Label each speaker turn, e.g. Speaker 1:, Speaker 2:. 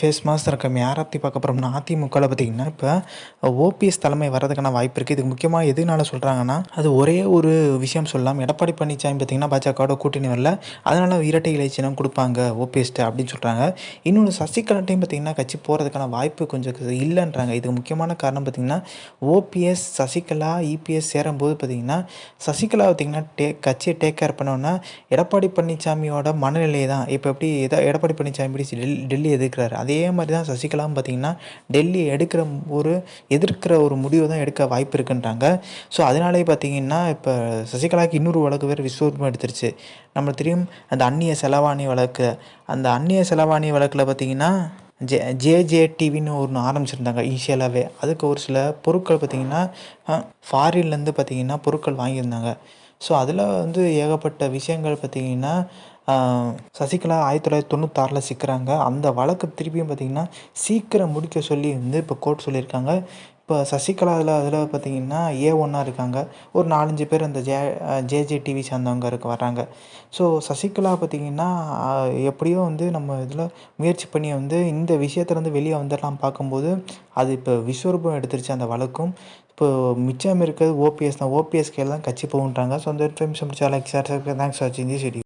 Speaker 1: Face mass இருக்க யாரை பத்தி பார்க்க போறோம்னா, அதிமுகல பார்த்தீங்கன்னா, இப்ப ஓபிஎஸ் தலைமை வர்றதுக்கான வாய்ப்பு இருக்கு. இதுக்கு முக்கியமா எதுனால சொல்றாங்கன்னா, அது ஒரே ஒரு விஷயம் சொல்லலாம். எடப்பாடி பழனிசாமி பார்த்தீங்கன்னா, பாஜகவோட கூட்டணி வரல. அதனால இரட்டை இலை சின்னம் குடுப்பாங்க ஓபிஎஸ்ட்ட அப்படின்னு சொல்றாங்க. இன்னொன்னு சசிகலாட்டையும் பார்த்தீங்கன்னா, கட்சி போறதுக்கான வாய்ப்பு கொஞ்சம் இல்லன்றாங்க. இதுக்கு முக்கியமான காரணம் பார்த்தீங்கன்னா, ஓபிஎஸ், சசிகலா, இபிஎஸ் சேரும்போது பார்த்தீங்கன்னா, சசிகலா பார்த்தீங்கன்னா கட்சிய டேக் கேர் பண்ணோம்னா, எடப்பாடி பழனிசாமியோட மனநிலை தான். இப்ப எப்படி எடப்பாடி பழனிசாமி எப்படி டெல்லி எதிர்க்கிறாரு. அதே மாரி தான் சசிகலாவும் பார்த்தீங்கன்னா, டெல்லி எதிர்க்கிற ஒரு முடிவு தான் எடுக்க வாய்ப்பு இருக்குன்றாங்க. ஸோ, அதனாலேயே பார்த்தீங்கன்னா, இப்ப சசிகலாவுக்கு இன்னொரு வழக்கு வேற விஸ்வரூபம் எடுத்துருச்சு. நம்மளுக்கு தெரியும் அந்த அந்நிய செலவாணி வழக்கு. அந்த அந்நிய செலவாணி வழக்குல பார்த்தீங்கன்னா, ஜேஜேடிவின்னு ஒண்ணு ஆரம்பிச்சிருந்தாங்க இனிஷியலாவே. அதுக்கு ஒரு சில பொருட்கள் பார்த்தீங்கன்னா, ஃபாரின்லேருந்து பார்த்தீங்கன்னா பொருட்கள் வாங்கியிருந்தாங்க. ஸோ, அதில வந்து ஏகப்பட்ட விஷயங்கள் பார்த்தீங்கன்னா, சசிகலா 1996ல சிக்குறாங்க. அந்த வழக்கு திருப்பியும் பார்த்தீங்கன்னா, சீக்கிரம் முடிக்க சொல்லி வந்து இப்போ கோர்ட் சொல்லியிருக்காங்க. இப்போ சசிகலா அதில பார்த்தீங்கன்னா, ஏ1 இருக்காங்க. ஒரு 4, 5 பேர் அந்த ஜேஜே டிவி சார்ந்தவங்க வர்றாங்க. ஸோ, சசிகலா பார்த்தீங்கன்னா, எப்படியோ வந்து நம்ம இதில முயற்சி பண்ணி வந்து இந்த விஷயத்துலேருந்து வெளிய வந்துரலாம் பார்க்கும்போது, அது இப்போ விஸ்வரூபம் எடுத்துருச்சு அந்த வழக்கும். இப்போ மிச்சம் இருக்கிறது ஓபிஎஸ் தான். ஓபிஎஸ் கையில தான் கட்சி போகுன்றாங்க. ஸோ, அந்த இன்ஃபர்மேஷன் பிடிச்சா like, share, subscribe. Thanks for வாட்சிங் திஸ் வீடியோ.